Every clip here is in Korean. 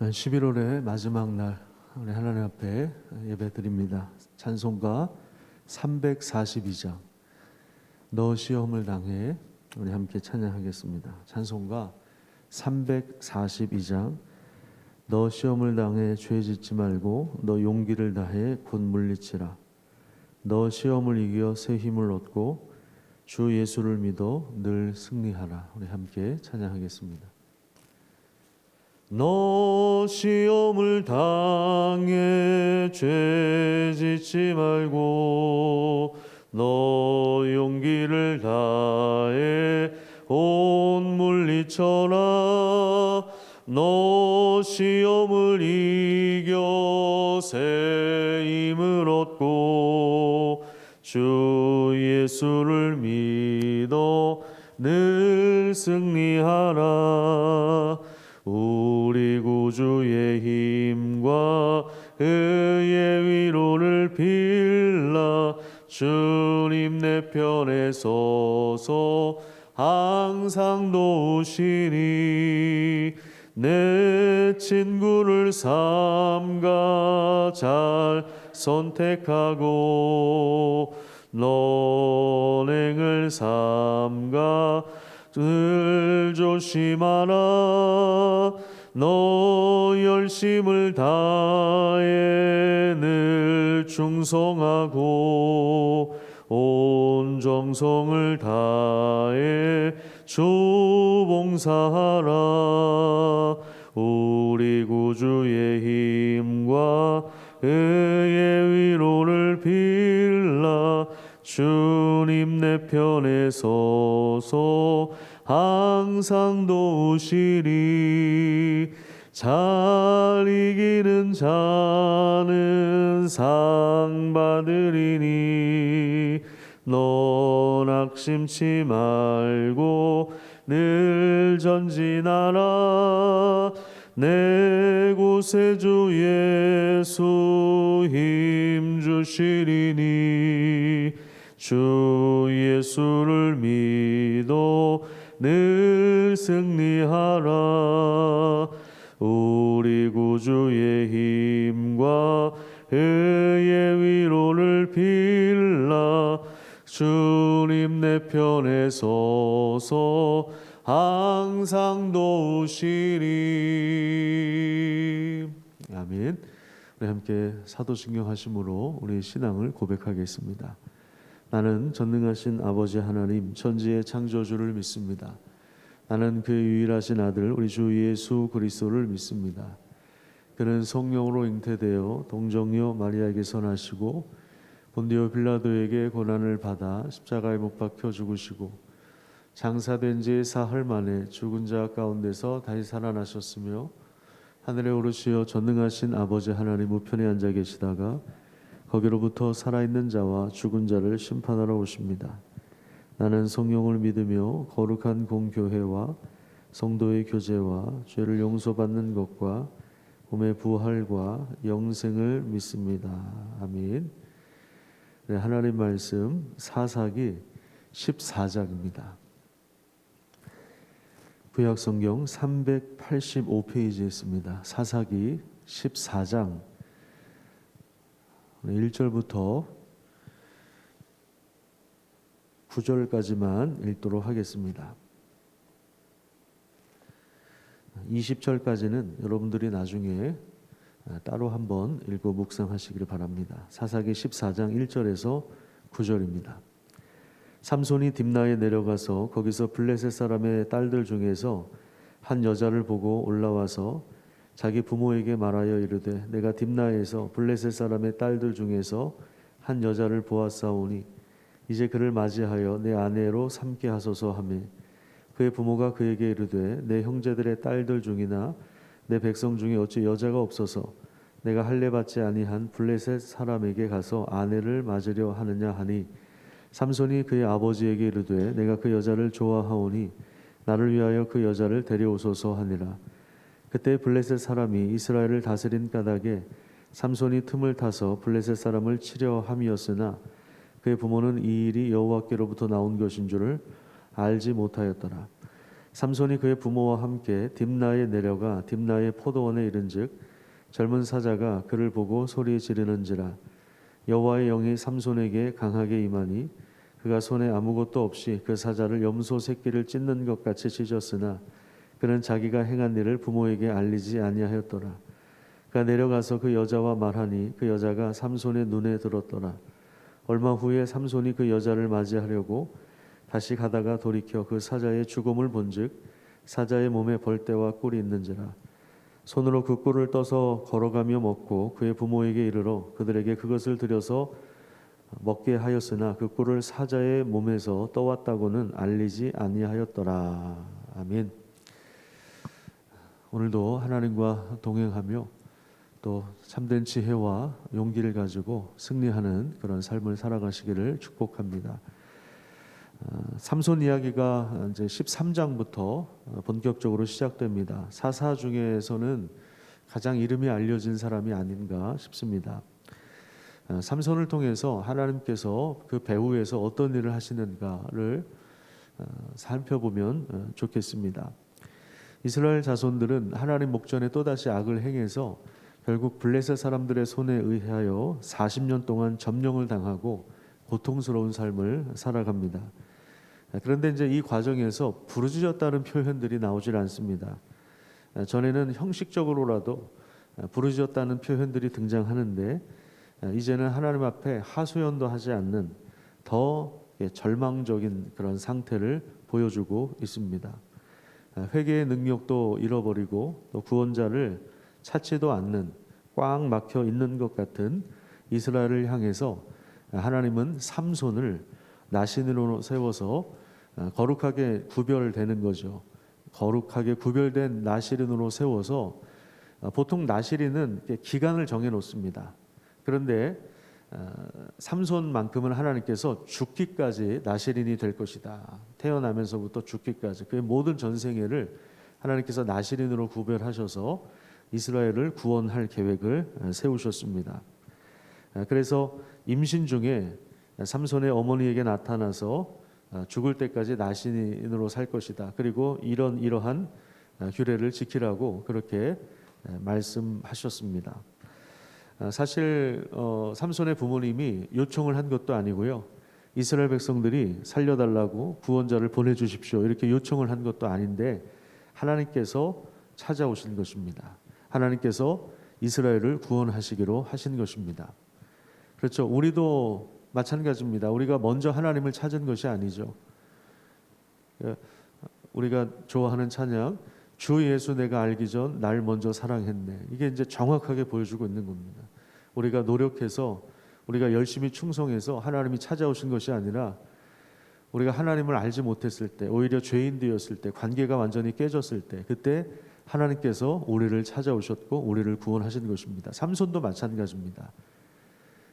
11월의 마지막 날 우리 하나님 앞에 예배드립니다. 찬송가 342장 너 시험을 당해 우리 함께 찬양하겠습니다. 찬송가 342장 너 시험을 당해 죄 짓지 말고 너 용기를 다해 곧 물리치라. 너 시험을 이겨 새 힘을 얻고 주 예수를 믿어 늘 승리하라. 우리 함께 찬양하겠습니다. 너 시험을 당해 죄 짓지 말고 너 용기를 다해 온 물리쳐라. 너 시험을 이겨 새 힘을 얻고 주 예수를 믿어 늘 승리하라. 우리 구주의 힘과 그의 위로를 빌라. 주님 내 편에 서서 항상 도우시니 내 친구를 삼가 잘 선택하고 선행을 삼가 늘 조심하라. 너 열심을 다해 늘 충성하고 온 정성을 다해 주 봉사하라. 우리 구주의 힘과 그의 위로를 빌라. 주님 내 편에 서서 항상 도우시리. 잘 이기는 자는 상 받으리니 너 낙심치 말고 늘 전진하라. 내 구세주 예수 힘 주시리니 주 예수를 믿어 늘 승리하라. 우리 구주의 힘과 그의 위로를 빌라. 주님 내 편에 서서 항상 도우시리. 아멘. 우리 함께 사도신경 하심으로 우리 신앙을 고백하겠습니다. 나는 전능하신 아버지 하나님 천지의 창조주를 믿습니다. 나는 그의 유일하신 아들 우리 주 예수 그리스도를 믿습니다. 그는 성령으로 잉태되어 동정녀 마리아에게서 나시고 본디오 빌라도에게 고난을 받아 십자가에 못 박혀 죽으시고 장사된 지 사흘 만에 죽은 자 가운데서 다시 살아나셨으며 하늘에 오르시어 전능하신 아버지 하나님 우편에 앉아 계시다가 거기로부터 살아있는 자와 죽은 자를 심판하러 오십니다. 나는 성령을 믿으며 거룩한 공교회와 성도의 교제와 죄를 용서받는 것과 몸의 부활과 영생을 믿습니다. 아멘. 네, 하나님 말씀 사사기 14장입니다. 구약성경 385페이지에 있습니다. 사사기 14장 1절부터 9절까지만 읽도록 하겠습니다. 20절까지는 여러분들이 나중에 따로 한번 읽고 묵상하시기를 바랍니다. 사사기 14장 1절에서 9절입니다. 삼손이 딥나에 내려가서 거기서 블레셋 사람의 딸들 중에서 한 여자를 보고 올라와서 자기 부모에게 말하여 이르되 내가 딥나에서 블레셋 사람의 딸들 중에서 한 여자를 보았사오니 이제 그를 맞이하여 내 아내로 삼게 하소서 하매 그의 부모가 그에게 이르되 내 형제들의 딸들 중이나 내 백성 중에 어찌 여자가 없어서 내가 할례 받지 아니한 블레셋 사람에게 가서 아내를 맞으려 하느냐 하니 삼손이 그의 아버지에게 이르되 내가 그 여자를 좋아하오니 나를 위하여 그 여자를 데려오소서 하니라. 그때 블레셋 사람이 이스라엘을 다스린 까닭에 삼손이 틈을 타서 블레셋 사람을 치려 함이었으나 그의 부모는 이 일이 여호와께로부터 나온 것인 줄을 알지 못하였더라. 삼손이 그의 부모와 함께 딥나에 내려가 딥나의 포도원에 이른즉 젊은 사자가 그를 보고 소리 지르는지라. 여호와의 영이 삼손에게 강하게 임하니 그가 손에 아무것도 없이 그 사자를 염소 새끼를 찢는 것 같이 찢었으나 그는 자기가 행한 일을 부모에게 알리지 아니하였더라. 그가 내려가서 그 여자와 말하니 그 여자가 삼손의 눈에 들었더라. 얼마 후에 삼손이 그 여자를 맞이하려고 다시 가다가 돌이켜 그 사자의 죽음을 본즉 사자의 몸에 벌떼와 꿀이 있는지라. 손으로 그 꿀을 떠서 걸어가며 먹고 그의 부모에게 이르러 그들에게 그것을 들여서 먹게 하였으나 그 꿀을 사자의 몸에서 떠왔다고는 알리지 아니하였더라. 아멘. 오늘도 하나님과 동행하며 또 참된 지혜와 용기를 가지고 승리하는 그런 삶을 살아가시기를 축복합니다. 삼손 이야기가 이제 13장부터 본격적으로 시작됩니다. 사사 중에서는 가장 이름이 알려진 사람이 아닌가 싶습니다. 삼손을 통해서 하나님께서 그 배후에서 어떤 일을 하시는가를 살펴보면 좋겠습니다. 이스라엘 자손들은 하나님 목전에 또다시 악을 행해서 결국 블레셋 사람들의 손에 의하여 40년 동안 점령을 당하고 고통스러운 삶을 살아갑니다. 그런데 이제 이 과정에서 부르짖었다는 표현들이 나오질 않습니다. 전에는 형식적으로라도 부르짖었다는 표현들이 등장하는데 이제는 하나님 앞에 하소연도 하지 않는 더 절망적인 그런 상태를 보여주고 있습니다. 회개의 능력도 잃어버리고 또 구원자를 찾지도 않는 꽉 막혀 있는 것 같은 이스라엘을 향해서 하나님은 삼손을 나신으로 세워서 거룩하게 구별되는 거죠. 거룩하게 구별된 나실인으로 세워서 보통 나실인은 기간을 정해 놓습니다. 그런데 삼손만큼은 하나님께서 죽기까지 나실인이 될 것이다. 태어나면서부터 죽기까지 그의 모든 전생애를 하나님께서 나실인으로 구별하셔서 이스라엘을 구원할 계획을 세우셨습니다. 그래서 임신 중에 삼손의 어머니에게 나타나서 죽을 때까지 나신인으로 살 것이다. 그리고 이러한 규례를 지키라고 그렇게 말씀하셨습니다. 사실 삼손의 부모님이 요청을 한 것도 아니고요. 이스라엘 백성들이 살려달라고 구원자를 보내주십시오 이렇게 요청을 한 것도 아닌데 하나님께서 찾아오신 것입니다. 하나님께서 이스라엘을 구원하시기로 하신 것입니다. 그렇죠. 우리도 마찬가지입니다. 우리가 먼저 하나님을 찾은 것이 아니죠. 우리가 좋아하는 찬양 주 예수 내가 알기 전 날 먼저 사랑했네. 이게 이제 정확하게 보여주고 있는 겁니다. 우리가 노력해서 우리가 열심히 충성해서 하나님이 찾아오신 것이 아니라 우리가 하나님을 알지 못했을 때 오히려 죄인 되었을 때 관계가 완전히 깨졌을 때 그때 하나님께서 우리를 찾아오셨고 우리를 구원하신 것입니다. 삼손도 마찬가지입니다.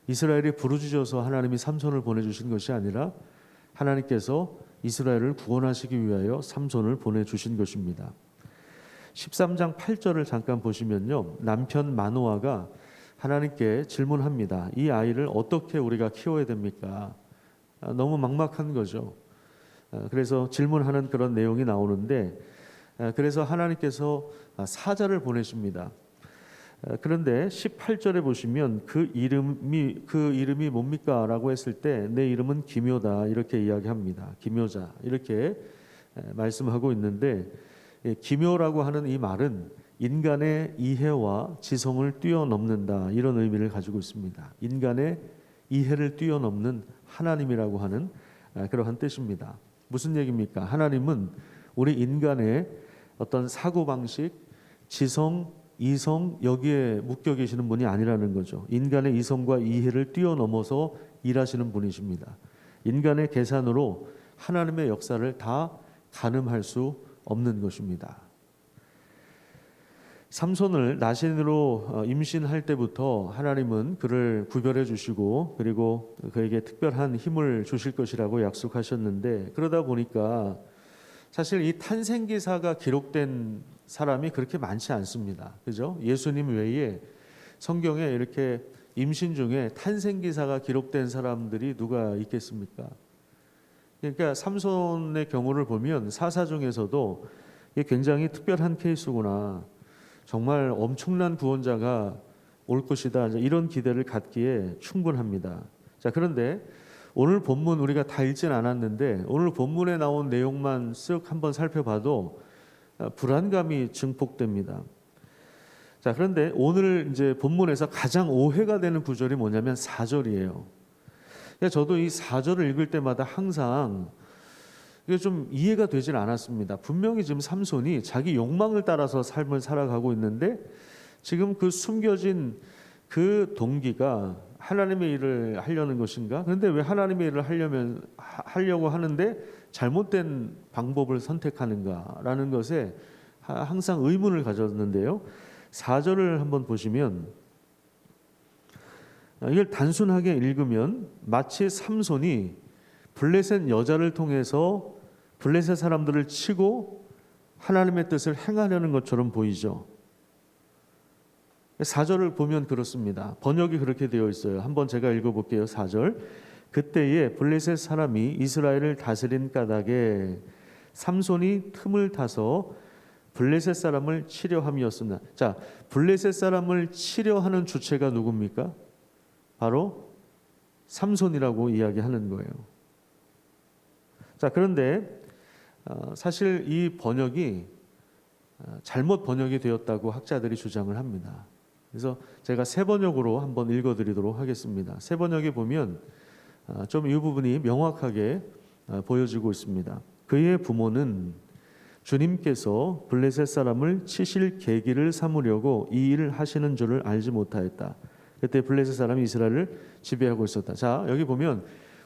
이스라엘이 부르짖어서 하나님이 삼손을 보내주신 것이 아니라 하나님께서 이스라엘을 구원하시기 위하여 삼손을 보내주신 것입니다. 13장 8절을 잠깐 보시면요. 남편 마노아가 하나님께 질문합니다. 이 아이를 어떻게 우리가 키워야 됩니까? 너무 막막한 거죠. 그래서 질문하는 그런 내용이 나오는데 그래서 하나님께서 사자를 보내십니다. 그런데 18절에 보시면 그 이름이 뭡니까? 라고 했을 때 내 이름은 기묘다 이렇게 이야기합니다. 기묘자 이렇게 말씀하고 있는데 기묘라고 하는 이 말은 인간의 이해와 지성을 뛰어넘는다 이런 의미를 가지고 있습니다. 인간의 이해를 뛰어넘는 하나님이라고 하는 그러한 뜻입니다. 무슨 얘기입니까? 하나님은 우리 인간의 어떤 사고방식, 지성, 이성 여기에 묶여 계시는 분이 아니라는 거죠. 인간의 이성과 이해를 뛰어넘어서 일하시는 분이십니다. 인간의 계산으로 하나님의 역사를 다 가늠할 수 없는 것입니다. 삼손을 나신으로 임신할 때부터 하나님은 그를 구별해 주시고 그리고 그에게 특별한 힘을 주실 것이라고 약속하셨는데 그러다 보니까 사실 이 탄생기사가 기록된 사람이 그렇게 많지 않습니다. 그죠? 예수님 외에 성경에 이렇게 임신 중에 탄생기사가 기록된 사람들이 누가 있겠습니까? 그러니까 삼손의 경우를 보면 사사 중에서도 이게 굉장히 특별한 케이스구나. 정말 엄청난 구원자가 올 것이다. 이런 기대를 갖기에 충분합니다. 자, 그런데 오늘 본문 우리가 다 읽진 않았는데 오늘 본문에 나온 내용만 쓱 한번 살펴봐도 불안감이 증폭됩니다. 자, 그런데 오늘 이제 본문에서 가장 오해가 되는 구절이 뭐냐면 4절이에요. 저도 이 4절을 읽을 때마다 항상 이게 좀 이해가 되질 않았습니다. 분명히 지금 삼손이 자기 욕망을 따라서 삶을 살아가고 있는데 지금 그 숨겨진 그 동기가 하나님의 일을 하려는 것인가? 그런데 왜 하나님의 일을 하려고 하는데 잘못된 방법을 선택하는가라는 것에 항상 의문을 가졌는데요. 4절을 한번 보시면 이걸 단순하게 읽으면 마치 삼손이 블레셋 여자를 통해서 블레셋 사람들을 치고 하나님의 뜻을 행하려는 것처럼 보이죠. 4절을 보면 그렇습니다. 번역이 그렇게 되어 있어요. 한번 제가 읽어볼게요. 4절. 그때에 블레셋 사람이 이스라엘을 다스린 까닭에 삼손이 틈을 타서 블레셋 사람을 치려함이었으나, 자, 블레셋 사람을 치려하는 주체가 누굽니까? 바로 삼손이라고 이야기하는 거예요. 자, 그런데 사실 이 번역이 잘못 번역이 되었다고 학자들이 주장을 합니다. 그래서 제가 새 번역으로 한번 읽어드리도록 하겠습니다. 새 번역에 보면 좀 이 부분이 명확하게 보여지고 있습니다. 그의 부모는 주님께서 블레셋 사람을 치실 계기를 삼으려고 이 일을 하시는 줄을 알지 못하였다. 그때 블레셋 사람이 이스라엘을 지배하고 있었다. 자, 여기 보면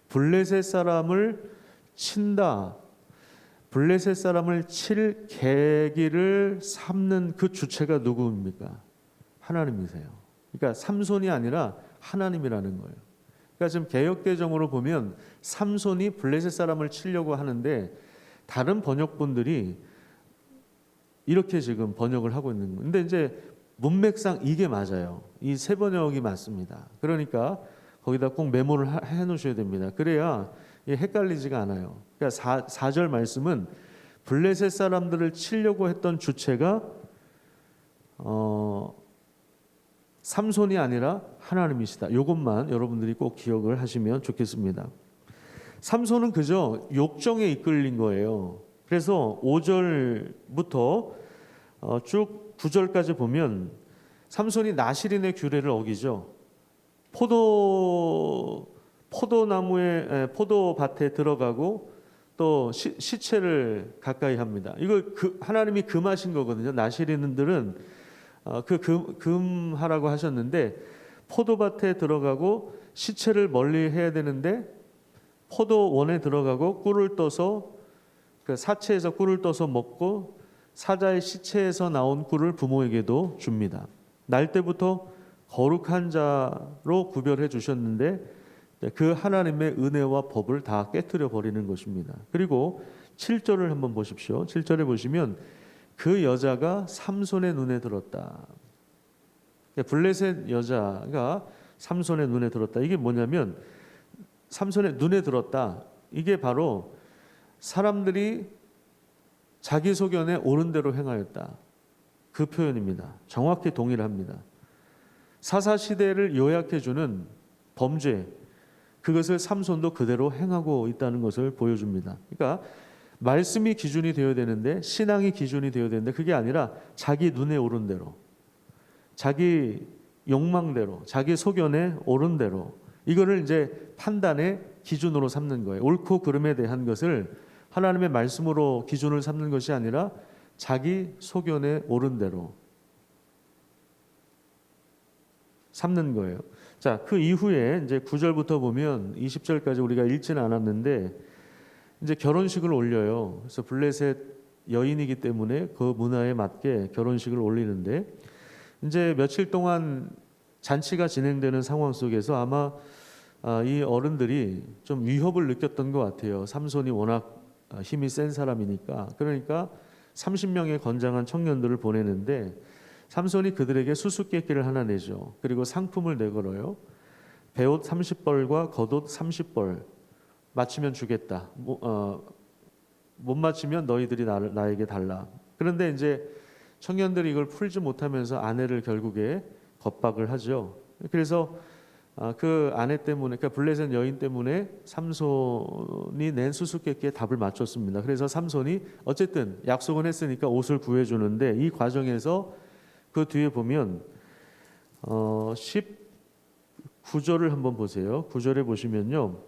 블레셋 사람을 친다. 블레셋 사람을 칠 계기를 삼는 그 주체가 누구입니까? 하나님이세요. 그러니까 삼손이 아니라 하나님이라는 거예요. 그러니까 지금 개역개정으로 보면 삼손이 블레셋 사람을 치려고 하는데 다른 번역본들이 이렇게 지금 번역을 하고 있는 거예요. 근데 이제 문맥상 이게 맞아요. 이 새 번역이 맞습니다. 그러니까 거기다 꼭 메모를 해 놓으셔야 됩니다. 그래야 헷갈리지가 않아요. 그러니까 4절 말씀은 블레셋 사람들을 치려고 했던 주체가 삼손이 아니라 하나님이시다. 이것만 여러분들이 꼭 기억을 하시면 좋겠습니다. 삼손은 그저 욕정에 이끌린 거예요. 그래서 5절부터 쭉 9절까지 보면 삼손이 나실인의 규례를 어기죠. 포도밭에 들어가고 또 시체를 가까이 합니다. 이걸 하나님이 금하신 거거든요. 나실인들은 금하라고 하셨는데 포도밭에 들어가고 시체를 멀리 해야 되는데 포도원에 들어가고 꿀을 떠서 그 사체에서 꿀을 떠서 먹고 사자의 시체에서 나온 꿀을 부모에게도 줍니다. 날 때부터 거룩한 자로 구별해 주셨는데 그 하나님의 은혜와 법을 다 깨트려 버리는 것입니다. 그리고 7절을 한번 보십시오. 7절에 보시면 그 여자가 삼손의 눈에 들었다. 블레셋 여자가 삼손의 눈에 들었다. 이게 뭐냐면 삼손의 눈에 들었다. 이게 바로 사람들이 자기 소견에 옳은 대로 행하였다. 그 표현입니다. 정확히 동일합니다. 사사시대를 요약해주는 범죄, 그것을 삼손도 그대로 행하고 있다는 것을 보여줍니다. 그러니까 말씀이 기준이 되어야 되는데, 신앙이 기준이 되어야 되는데 그게 아니라 자기 눈에 옳은 대로, 자기 욕망대로, 자기 소견에 옳은 대로, 이거를 이제 판단의 기준으로 삼는 거예요. 옳고 그름에 대한 것을 하나님의 말씀으로 기준을 삼는 것이 아니라 자기 소견에 옳은 대로 삼는 거예요. 자, 그 이후에 이제 9절부터 보면 20절까지 우리가 읽지는 않았는데 이제 결혼식을 올려요. 그래서 블레셋 여인이기 때문에 그 문화에 맞게 결혼식을 올리는데 이제 며칠 동안 잔치가 진행되는 상황 속에서 아마 이 어른들이 좀 위협을 느꼈던 것 같아요. 삼손이 워낙 힘이 센 사람이니까. 그러니까 30명의 건장한 청년들을 보내는데 삼손이 그들에게 수수께끼를 하나 내죠. 그리고 상품을 내걸어요. 배옷 30벌과 겉옷 30벌, 맞히면 주겠다. 못 맞히면 너희들이 나에게 달라. 그런데 이제 청년들이 이걸 풀지 못하면서 아내를 결국에 겁박을 하죠. 그래서 그 아내 때문에, 그러니까 블레셋 여인 때문에 삼손이 낸 수수께끼에 답을 맞췄습니다. 그래서 삼손이 어쨌든 약속은 했으니까 옷을 구해주는데, 이 과정에서 그 뒤에 보면 19절을 한번 보세요. 9절에 보시면요,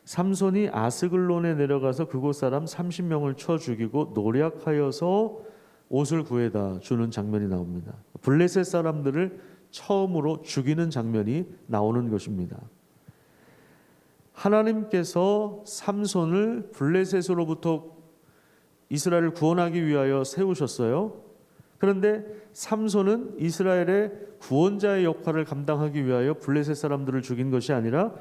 삼손이 아스글론에 내려가서 그곳 사람 30명을 쳐 죽이고 노략하여서 옷을 구해다 주는 장면이 나옵니다. 블레셋 사람들을 처음으로 죽이는 장면이 나오는 것입니다. 하나님께서 삼손을 블레셋으로부터 이스라엘을 구원하기 위하여 세우셨어요. 그런데 삼손은 이스라엘의 구원자의 역할을 감당하기 위하여 블레셋 사람들을 죽인 것이 아니라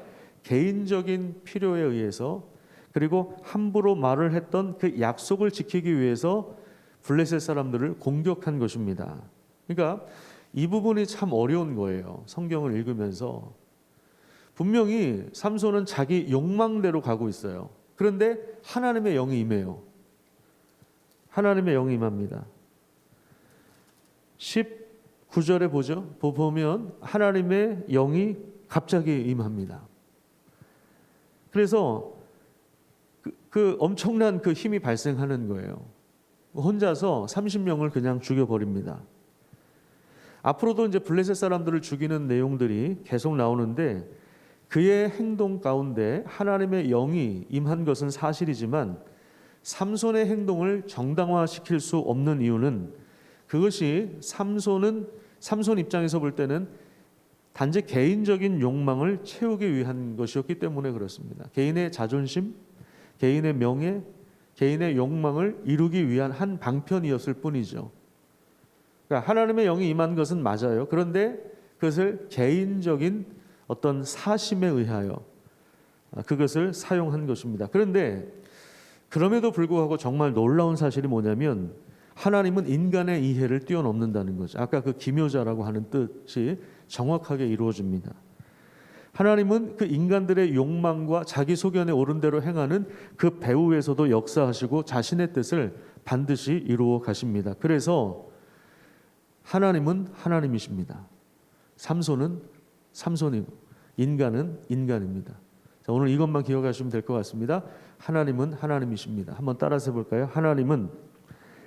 개인적인 필요에 의해서, 그리고 함부로 말을 했던 그 약속을 지키기 위해서 블레셋 사람들을 공격한 것입니다. 그러니까 이 부분이 참 어려운 거예요. 성경을 읽으면서 분명히 삼손은 자기 욕망대로 가고 있어요. 그런데 하나님의 영이 임해요. 하나님의 영이 임합니다. 19절에 보면 하나님의 영이 갑자기 임합니다. 그래서 그 엄청난 그 힘이 발생하는 거예요. 혼자서 30명을 그냥 죽여버립니다. 앞으로도 이제 블레셋 사람들을 죽이는 내용들이 계속 나오는데, 그의 행동 가운데 하나님의 영이 임한 것은 사실이지만 삼손의 행동을 정당화시킬 수 없는 이유는, 그것이 삼손 입장에서 볼 때는 단지 개인적인 욕망을 채우기 위한 것이었기 때문에 그렇습니다. 개인의 자존심, 개인의 명예, 개인의 욕망을 이루기 위한 한 방편이었을 뿐이죠. 그러니까 하나님의 영이 임한 것은 맞아요. 그런데 그것을 개인적인 어떤 사심에 의하여 그것을 사용한 것입니다. 그런데 그럼에도 불구하고 정말 놀라운 사실이 뭐냐면, 하나님은 인간의 이해를 뛰어넘는다는 거죠. 아까 그 기묘자라고 하는 뜻이 정확하게 이루어집니다. 하나님은 그 인간들의 욕망과 자기 소견에 오른 대로 행하는 그 배후에서도 역사하시고 자신의 뜻을 반드시 이루어 가십니다. 그래서 하나님은 하나님이십니다. 삼손은 삼손이고 인간은 인간입니다. 자, 오늘 이것만 기억하시면 될 것 같습니다. 하나님은 하나님이십니다. 한번 따라서 해볼까요? 하나님은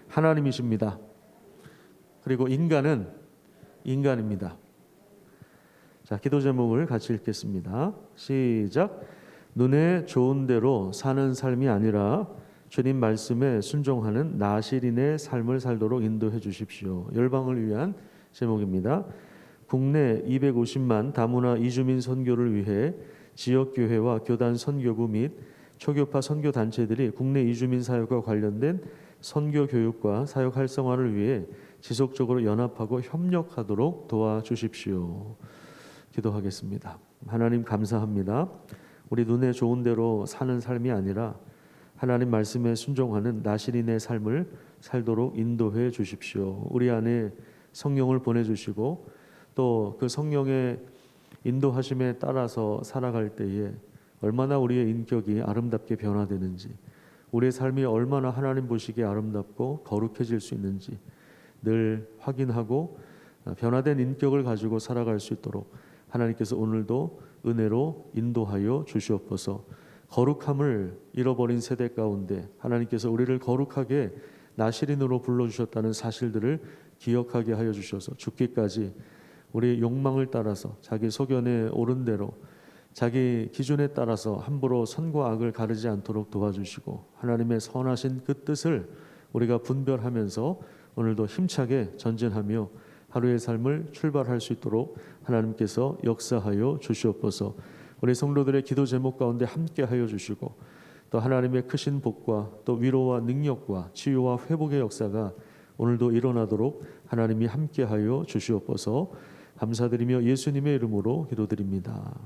하나님이십니다. 그리고 인간은 인간입니다. 자, 기도 제목을 같이 읽겠습니다. 시작. 눈에 좋은 대로 사는 삶이 아니라 주님 말씀에 순종하는 나시린의 삶을 살도록 인도해 주십시오. 열방을 위한 제목입니다. 국내 250만 다문화 이주민 선교를 위해 지역교회와 교단 선교부 및 초교파 선교단체들이 국내 이주민 사역과 관련된 선교 교육과 사역 활성화를 위해 지속적으로 연합하고 협력하도록 도와주십시오. 기도하겠습니다. 하나님 감사합니다. 우리 눈에 좋은 대로 사는 삶이 아니라 하나님 말씀에 순종하는 나시린의 삶을 살도록 인도해 주십시오. 우리 안에 성령을 보내주시고 또 그 성령의 인도하심에 따라서 살아갈 때에 얼마나 우리의 인격이 아름답게 변화되는지, 우리의 삶이 얼마나 하나님 보시기에 아름답고 거룩해질 수 있는지 늘 확인하고 변화된 인격을 가지고 살아갈 수 있도록 하나님께서 오늘도 은혜로 인도하여 주시옵소서. 거룩함을 잃어버린 세대 가운데 하나님께서 우리를 거룩하게 나시린으로 불러주셨다는 사실들을 기억하게 하여 주셔서 죽기까지 우리 욕망을 따라서 자기 소견에 오른 대로 자기 기준에 따라서 함부로 선과 악을 가르지 않도록 도와주시고, 하나님의 선하신 그 뜻을 우리가 분별하면서 오늘도 힘차게 전진하며 하루의 삶을 출발할 수 있도록 하나님께서 역사하여 주시옵소서. 우리 성도들의 기도 제목 가운데 함께하여 주시고, 또 하나님의 크신 복과 또 위로와 능력과 치유와 회복의 역사가 오늘도 일어나도록 하나님이 함께하여 주시옵소서. 감사드리며 예수님의 이름으로 기도드립니다.